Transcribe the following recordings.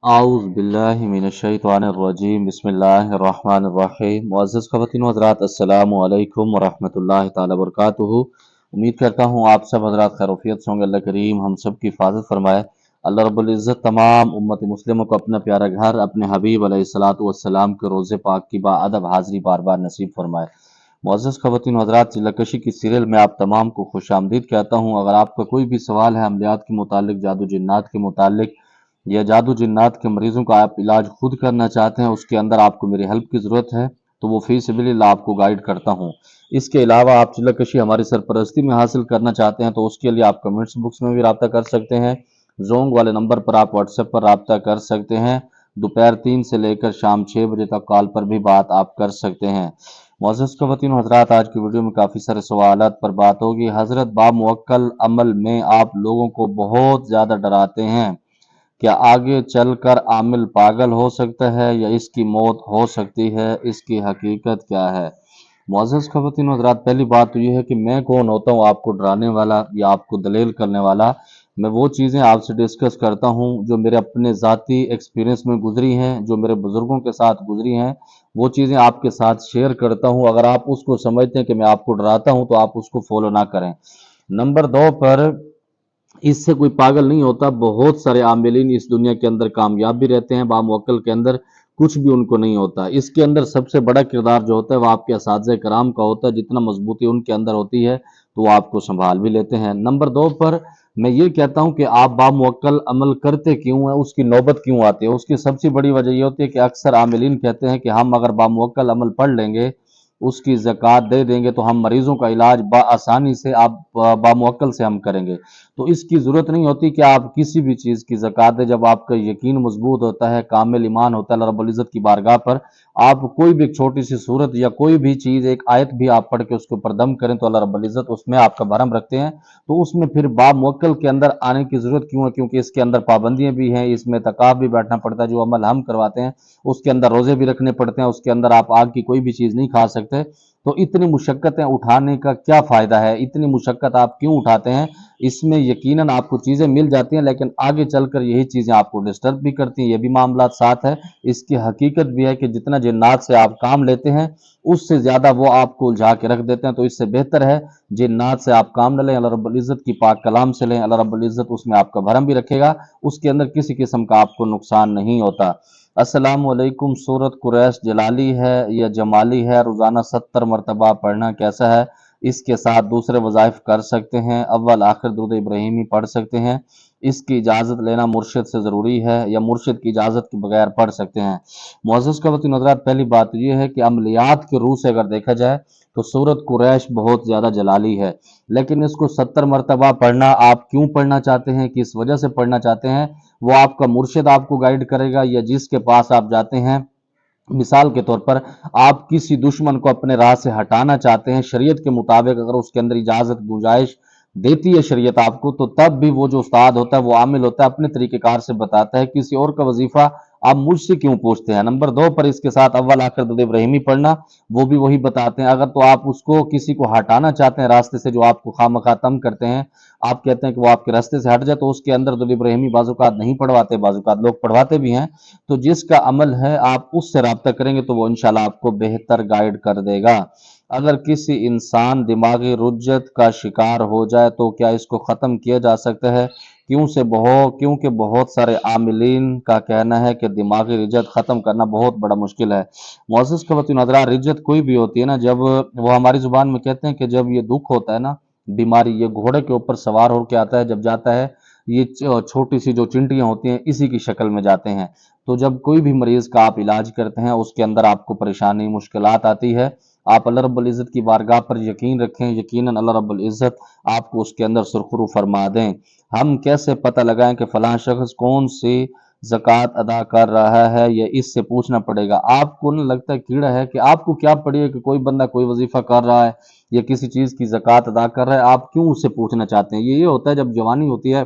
اعوذ باللہ من الشیطان الرجیم بسم اللہ الرحمن الرحیم معزز خواتین و حضرات السلام علیکم ورحمۃ اللہ تعالی وبرکاتہ۔ امید کرتا ہوں آپ سب حضرات خیروفیت سے ہوں گے۔ اللہ کریم ہم سب کی حفاظت فرمائے۔ اللہ رب العزت تمام امت مسلموں کو اپنا پیارا گھر اپنے حبیب علیہ الصلاۃ والسلام کے روضے پاک کی باادب حاضری بار بار نصیب فرمائے۔ معزز خواتین و حضرات، چلکشی کی سیریل میں آپ تمام کو خوش آمدید کہتا ہوں۔ اگر آپ کا کوئی بھی سوال ہے عملیات کے متعلق، جادو جنات کے متعلق، یا جادو جنات کے مریضوں کا آپ علاج خود کرنا چاہتے ہیں، اس کے اندر آپ کو میری ہیلپ کی ضرورت ہے، تو وہ فی سبیل اللہ آپ کو گائیڈ کرتا ہوں۔ اس کے علاوہ آپ چلکشی ہماری سرپرستی میں حاصل کرنا چاہتے ہیں تو اس کے لیے آپ کمنٹس بکس میں بھی رابطہ کر سکتے ہیں۔ زونگ والے نمبر پر آپ واٹس ایپ پر رابطہ کر سکتے ہیں۔ دوپہر 3 سے لے کر شام 6 بجے تک کال پر بھی بات آپ کر سکتے ہیں۔ معزز خواتین و حضرات، آج کی ویڈیو میں کافی سارے سوالات پر بات ہوگی۔ حضرت باموکل عمل میں آپ لوگوں کو بہت زیادہ ڈراتے ہیں، کیا آگے چل کر عامل پاگل ہو سکتا ہے یا اس کی موت ہو سکتی ہے؟ اس کی حقیقت کیا ہے؟ معزز خواتین و حضرات، پہلی بات تو یہ ہے کہ میں کون ہوتا ہوں آپ کو ڈرانے والا یا آپ کو دلیل کرنے والا؟ میں وہ چیزیں آپ سے ڈسکس کرتا ہوں جو میرے اپنے ذاتی ایکسپیرینس میں گزری ہیں، جو میرے بزرگوں کے ساتھ گزری ہیں، وہ چیزیں آپ کے ساتھ شیئر کرتا ہوں۔ اگر آپ اس کو سمجھتے ہیں کہ میں آپ کو ڈراتا ہوں تو آپ اس کو فالو نہ کریں۔ نمبر 2 پر، اس سے کوئی پاگل نہیں ہوتا۔ بہت سارے عاملین اس دنیا کے اندر کامیاب بھی رہتے ہیں، باموکل کے اندر کچھ بھی ان کو نہیں ہوتا۔ اس کے اندر سب سے بڑا کردار جو ہوتا ہے وہ آپ کے اساتذہ کرام کا ہوتا ہے۔ جتنا مضبوطی ان کے اندر ہوتی ہے تو وہ آپ کو سنبھال بھی لیتے ہیں۔ نمبر 2 پر میں یہ کہتا ہوں کہ آپ باموکل عمل کرتے کیوں ہیں، اس کی نوبت کیوں آتی ہے؟ اس کی سب سے بڑی وجہ یہ ہوتی ہے کہ اکثر عاملین کہتے ہیں کہ ہم اگر باموکل عمل پڑھ لیں گے، اس کی زکوٰۃ دے دیں گے تو ہم مریضوں کا علاج بآسانی سے آپ باموکل سے ہم کریں گے۔ تو اس کی ضرورت نہیں ہوتی کہ آپ کسی بھی چیز کی زکوٰۃ دیں۔ جب آپ کا یقین مضبوط ہوتا ہے، کامل ایمان ہوتا ہے اللہ رب العزت کی بارگاہ پر، آپ کوئی بھی ایک چھوٹی سی صورت یا کوئی بھی چیز، ایک آیت بھی آپ پڑھ کے اس کے اوپر دم کریں تو اللہ رب العزت اس میں آپ کا بھرم رکھتے ہیں۔ تو اس میں پھر باموکل کے اندر آنے کی ضرورت کیوں ہے؟ کیونکہ اس کے اندر پابندیاں بھی ہیں، اس میں اعتکاف بھی بیٹھنا پڑتا ہے، جو عمل ہم کرواتے ہیں اس کے اندر روزے بھی رکھنے پڑتے ہیں، اس کے اندر آپ آگ کی کوئی بھی چیز نہیں کھا سکتے۔ تو اتنی مشقتیں اٹھانے کا کیا فائدہ ہے؟ اتنی مشقت آپ کیوں اٹھاتے ہیں؟ اس میں یقیناً آپ کو چیزیں مل جاتی ہیں، لیکن آگے چل کر یہی چیزیں آپ کو ڈسٹرب بھی کرتی ہیں۔ یہ بھی معاملات ساتھ ہے۔ اس کی حقیقت بھی ہے کہ جتنا جنات سے آپ کام لیتے ہیں اس سے زیادہ وہ آپ کو الجھا کے رکھ دیتے ہیں۔ تو اس سے بہتر ہے جنات سے آپ کام نہ لیں، اللہ رب العزت کی پاک کلام سے لیں۔ اللہ رب العزت اس میں آپ کا بھرم بھی رکھے گا، اس کے اندر کسی قسم کا آپ کو نقصان نہیں ہوتا۔ السلام علیکم، سورت قریش جلالی ہے یا جمالی ہے؟ روزانہ 70 مرتبہ پڑھنا کیسا ہے؟ اس کے ساتھ دوسرے وظائف کر سکتے ہیں؟ اول آخر درود ابراہیمی پڑھ سکتے ہیں؟ اس کی اجازت لینا مرشد سے ضروری ہے یا مرشد کی اجازت کے بغیر پڑھ سکتے ہیں؟ معزز خواتین و حضرات، پہلی بات یہ ہے کہ عملیات کے روح سے اگر دیکھا جائے تو سورت قریش بہت زیادہ جلالی ہے، لیکن اس کو 70 مرتبہ پڑھنا آپ کیوں پڑھنا چاہتے ہیں، کس وجہ سے پڑھنا چاہتے ہیں، وہ آپ کا مرشد آپ کو گائیڈ کرے گا، یا جس کے پاس آپ جاتے ہیں۔ مثال کے طور پر آپ کسی دشمن کو اپنے راہ سے ہٹانا چاہتے ہیں، شریعت کے مطابق اگر اس کے اندر اجازت گنجائش دیتی ہے شریعت آپ کو، تو تب بھی وہ جو استاد ہوتا ہے، وہ عامل ہوتا ہے، اپنے طریقہ کار سے بتاتا ہے۔ کسی اور کا وظیفہ آپ مجھ سے کیوں پوچھتے ہیں؟ نمبر 2 پر اس کے ساتھ اول آخر درود ابراہیمی پڑھنا، وہ بھی وہی بتاتے ہیں۔ اگر تو آپ اس کو کسی کو ہٹانا چاہتے ہیں راستے سے، جو آپ کو خواہ تنگ کرتے ہیں، آپ کہتے ہیں کہ وہ آپ کے راستے سے ہٹ جائے، تو اس کے اندر درود ابراہیمی بعض اوقات نہیں پڑھواتے، بعض اوقات لوگ پڑھواتے بھی ہیں۔ تو جس کا عمل ہے آپ اس سے رابطہ کریں گے تو وہ انشاءاللہ آپ کو بہتر گائیڈ کر دے گا۔ اگر کسی انسان دماغی رجت کا شکار ہو جائے تو کیا اس کو ختم کیا جا سکتا ہے؟ کیونکہ بہت سارے عاملین کا کہنا ہے کہ دماغی رجت ختم کرنا بہت بڑا مشکل ہے۔ معزز خواتین حضرات، رجت کوئی بھی ہوتی ہے نا، جب وہ ہماری زبان میں کہتے ہیں کہ جب یہ دکھ ہوتا ہے نا، بیماری، یہ گھوڑے کے اوپر سوار ہو کے آتا ہے، جب جاتا ہے یہ چھوٹی سی جو چنٹیاں ہوتی ہیں اسی کی شکل میں جاتے ہیں۔ تو جب کوئی بھی مریض کا آپ علاج کرتے ہیں، اس کے اندر آپ کو پریشانی مشکلات آتی ہے، آپ اللہ رب العزت کی بارگاہ پر یقین رکھیں، یقیناً اللہ رب العزت آپ کو اس کے اندر سرخرو فرما دیں۔ ہم کیسے پتہ لگائیں کہ فلاں شخص کون سی زکوٰۃ ادا کر رہا ہے، یا اس سے پوچھنا پڑے گا؟ آپ کو نہ لگتا ہے کیڑا ہے کہ آپ کو کیا پڑی ہے کہ کوئی بندہ کوئی وظیفہ کر رہا ہے یا کسی چیز کی زکوٰۃ ادا کر رہا ہے، آپ کیوں اس سے پوچھنا چاہتے ہیں؟ یہ ہوتا ہے جب جوانی ہوتی ہے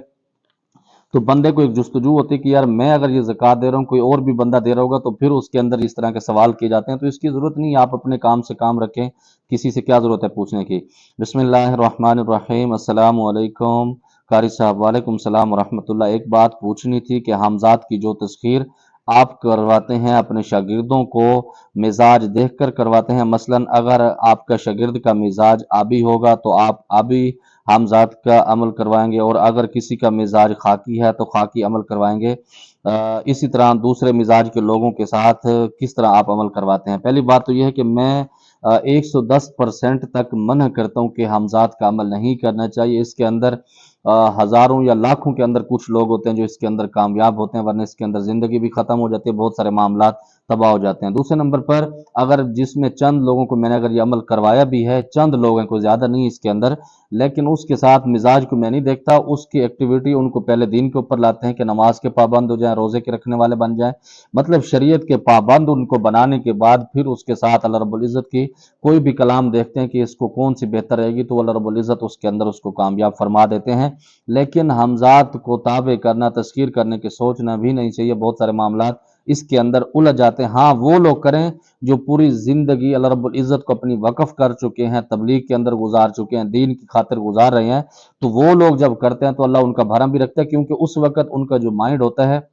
تو بندے کو ایک جستجو ہوتی ہے کہ یار میں اگر یہ زکوٰۃ دے رہا ہوں، کوئی اور بھی بندہ دے رہا ہوگا، تو پھر اس کے اندر اس طرح کے سوال کیے جاتے ہیں۔ تو اس کی ضرورت نہیں ہے، آپ اپنے کام سے کام رکھیں، کسی سے کیا ضرورت ہے پوچھنے کی۔ بسم اللہ الرحمن الرحیم، السلام علیکم، कारी साहब वालेकुम सलाम वरहमतुल्लाह। एक बात पूछनी थी कि हमजात की जो तस्खीर आप करवाते हैं अपने शागिर्दों को मिजाज देखकर करवाते हैं, मसलन अगर आपका शागिर्द का मिजाज आबी होगा तो आप आबी हमजात का अमल करवाएंगे, और अगर किसी का मिजाज खाकी है तो खाकी अमल करवाएंगे। इसी तरह दूसरे मिजाज के लोगों के साथ किस तरह आप अमल करवाते हैं? पहली बात तो यह है कि मैं 110% तक मना करता हूं कि हमजात का अमल नहीं करना चाहिए। इसके अंदर हजारों या लाखों के अंदर कुछ लोग होते हैं जो इसके अंदर कामयाब होते हैं, वरना इसके अंदर जिंदगी भी खत्म हो जाती है, बहुत सारे मामलात तबाह हो जाते हैं। दूसरे नंबर पर अगर जिसमें चंद लोगों को मैंने अगर ये अमल करवाया भी है, चंद लोग हैं, कोई ज्यादा नहीं इसके अंदर, लेकिन उसके साथ मिजाज को मैं नहीं देखता, उसकी एक्टिविटी उनको पहले दीन के ऊपर लाते हैं कि नमाज के पाबंद हो जाएं, रोजे के रखने वाले बन जाएं, मतलब शरीयत के पाबंद उनको बनाने के बाद फिर उसके साथ अल्लाह रब्बुल इज्जत की कोई भी कलाम देखते हैं कि इसको कौन सी बेहतर रहेगी, तो अल्लाह रब्बुल इज्जत उसके अंदर उसको कामयाब फरमा देते हैं। लेकिन हमजात को ताबे करना, तस्कीर करने की सोचना भी नहीं चाहिए। बहुत सारे मामलात इसके अंदर उलझ जाते हैं। हाँ, वो लोग करें जो पूरी जिंदगी अल्लाह रब्बुल इज्जत को अपनी वक्फ कर चुके हैं, तबलीग के अंदर गुजार चुके हैं, दीन की खातिर गुजार रहे हैं, तो वो लोग जब करते हैं तो अल्लाह उनका भरम भी रखता है, क्योंकि उस वक्त उनका जो माइंड होता है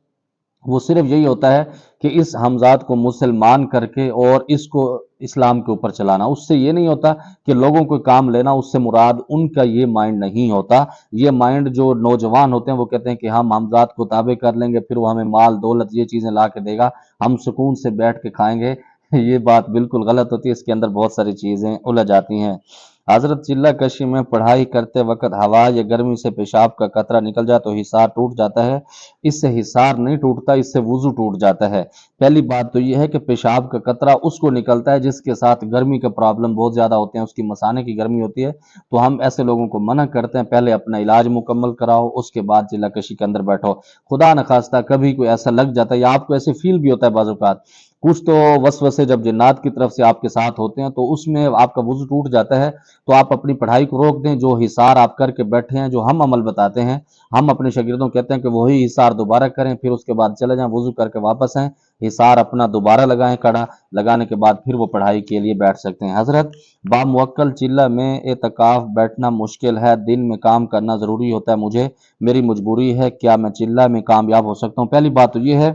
वो सिर्फ यही होता है कि इस हमजात को मुसलमान करके और इसको इस्लाम के ऊपर चलाना। उससे ये नहीं होता कि लोगों को काम लेना, उससे मुराद उनका ये माइंड नहीं होता। ये माइंड जो नौजवान होते हैं वो कहते हैं कि हम हमजात को ताबे कर लेंगे, फिर वो हमें माल दौलत ये चीजें ला के देगा, हम सुकून से बैठ के खाएंगे। ये बात बिल्कुल गलत होती है, इसके अंदर बहुत सारी चीजें उलझ जाती हैं। हजरत चिल्ला कशी में पढ़ाई करते वक्त हवा या गर्मी से पेशाब का कतरा निकल जाए तो हिसार टूट जाता है। इससे हिसार नहीं टूटता, इससे वुजू टूट जाता है। पहली बात तो यह है कि पेशाब का कतरा उसको निकलता है जिसके साथ गर्मी का प्रॉब्लम बहुत ज्यादा होते हैं, उसकी मसाने की गर्मी होती है, तो हम ऐसे लोगों को मना करते हैं पहले अपना इलाज मुकम्मल कराओ, उसके बाद चिल्ला कशी के अंदर बैठो। खुदा न खास्ता कभी कोई ऐसा लग जाता है या आपको ऐसे फील भी होता है बाज़-औक़ात, कुछ तो वसवसे जब जिन्नात की तरफ से आपके साथ होते हैं तो उसमें आपका वुजू टूट जाता है, तो आप अपनी पढ़ाई को रोक दें। जो हिसार आप करके बैठे हैं, जो हम अमल बताते हैं, हम अपने शागिर्दों को कहते हैं कि वही हिसार दोबारा करें, फिर उसके बाद चले जाएं, वुजू करके वापस आएं, हिसार अपना दोबारा लगाएं, कड़ा लगाने के बाद फिर वो पढ़ाई के लिए बैठ सकते हैं। हजरत, बामुवक्कल चिल्ला में एतकाफ बैठना मुश्किल है, दिन में काम करना जरूरी होता है, मुझे मेरी मजबूरी है, क्या मैं चिल्ला में कामयाब हो सकता हूँ? पहली बात तो ये है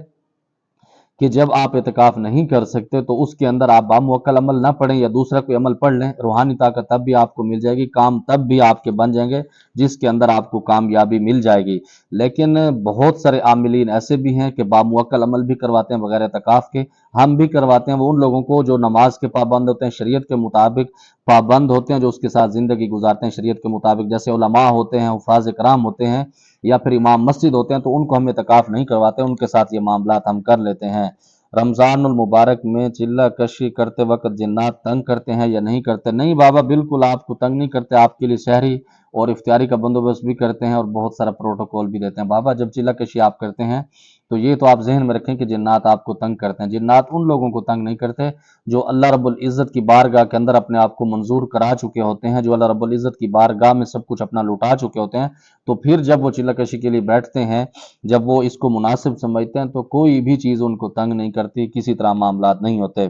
कि जब आप एतकाफ नहीं कर सकते तो उसके अंदर आप बामुवक्कल अमल ना पढ़ें या दूसरा कोई अमल पढ़ लें, रूहानी ताकत तब भी आपको मिल जाएगी, काम तब भी आपके बन जाएंगे जिसके अंदर आपको कामयाबी मिल जाएगी। लेकिन बहुत सारे आमिलीन ऐसे भी हैं कि बामुवक्कल अमल भी करवाते हैं बगैर एतकाफ के। हम भी करवाते हैं वो उन लोगों को जो नमाज के पाबंद होते हैं, शरीयत के मुताबिक पाबंद होते हैं, जो उसके साथ जिंदगी गुजारते हैं शरीयत के मुताबिक, जैसे उलमा होते हैं, हुफाज कराम होते हैं, या फिर इमाम मस्जिद होते हैं, तो उनको हम इतकाफ नहीं करवाते, उनके साथ ये मामलात हम कर लेते हैं। रमजानुल मुबारक में चिल्ला कशी करते वक्त जिन्नात तंग करते हैं या नहीं करते? नहीं बाबा, बिल्कुल आपको तंग नहीं करते, आपके लिए शहरी और इफ्तारी का बंदोबस्त भी करते हैं और बहुत सारा प्रोटोकॉल भी देते हैं। बाबा, जब चिल्ला कशी आप करते हैं तो ये तो आप जहन में रखें कि जिन्नात आपको तंग करते हैं। जिन्नात उन लोगों को तंग नहीं करते जो अल्लाह रब्बुल इज़्ज़त की बारगाह के अंदर अपने आप को मंजूर करा चुके होते हैं, जो अल्लाह रब्बुल इज़्ज़त की बारगाह में सब कुछ अपना लुटा चुके होते हैं। तो फिर जब वो चिल्ला कशी के लिए बैठते हैं, जब वो इसको मुनासिब समझते हैं, तो कोई भी चीज़ उनको तंग नहीं करती, किसी तरह मामलात नहीं होते।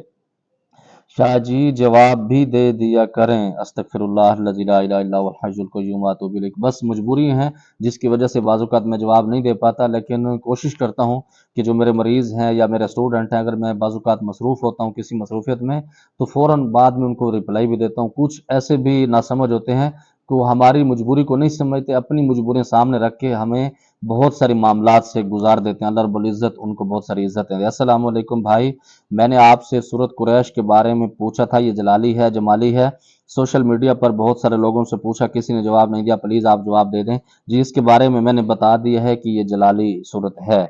शाह जी, जवाब भी दे दिया करें। अस्तगफिरुल्लाह लज़ी ला इलाहा इल्ला हुवल हय्युल क़य्यूम व अतूबु इलैह। बस मजबूरी हैं जिसकी वजह से बाज़ औक़ात मैं जवाब नहीं दे पाता, लेकिन कोशिश करता हूँ कि जो मेरे मरीज़ हैं या मेरे स्टूडेंट हैं, अगर मैं बाज़ औक़ात मसरूफ़ होता हूँ किसी मसरूफ़ियत में, तो फ़ौरन बाद में उनको रिप्लाई भी देता हूँ। कुछ ऐसे भी नासमझ होते हैं कि वो हमारी मजबूरी को नहीं समझते, अपनी मजबूरियाँ सामने रख के हमें बहुत सारे मामलात से गुजार देते हैं। अल्लाह रब्बुल इज़्ज़त उनको बहुत सारी इज़्ज़त है। अस्सलामु अलैकुम भाई, मैंने आपसे सूरत कुरैश के बारे में पूछा था, ये जलाली है जमाली है? सोशल मीडिया पर बहुत सारे लोगों से पूछा, किसी ने जवाब नहीं दिया, प्लीज़ आप जवाब दे दें। जी, इसके बारे में मैंने बता दिया है कि ये जलाली सूरत है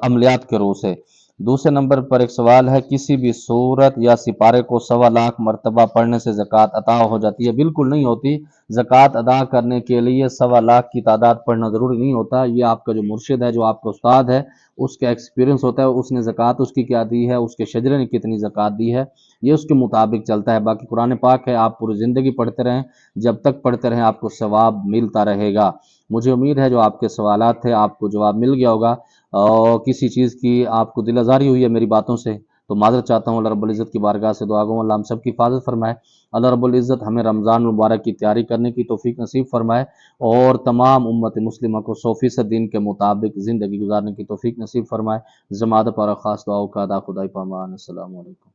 अमलियात के रूह से। दूसरे नंबर पर एक सवाल है, किसी भी सूरत या सिपारे को 1.25 मरतबा पढ़ने से ज़कात अता हो जाती है? बिल्कुल नहीं होती। ज़कात अदा करने के लिए 1.25 की तादाद पढ़ना ज़रूरी नहीं होता। ये आपका जो मुर्शिद है, जो आपका उस्ताद है, उसका एक्सपीरियंस होता है, उसने ज़कात उसकी क्या दी है, उसके शजरे ने कितनी ज़कात दी है, ये उसके मुताबिक चलता है। बाकी कुरान पाक है, आप पूरी ज़िंदगी पढ़ते रहें, जब तक पढ़ते रहें आपको सवाब मिलता रहेगा। मुझे उम्मीद है जो आपके सवालात थे आपको जवाब मिल गया होगा, और किसी चीज़ की आपको दिल आज़ारी हुई है मेरी बातों से तो माज़रत चाहता हूँ। अल्लाह रब्बुल इज़्ज़त की बारगाह से दुआ गो अल्लाह हम सब की हिफाज़त फरमाए। اللہ رب العزت ہمیں رمضان المبارک کی تیاری کرنے کی توفیق نصیب فرمائے، اور تمام امت مسلمہ کو 100% دین کے مطابق زندگی گزارنے کی توفیق نصیب فرمائے۔ جماعت پر خاص دعاؤں کا ادا خدائی پامان۔ السلام علیکم۔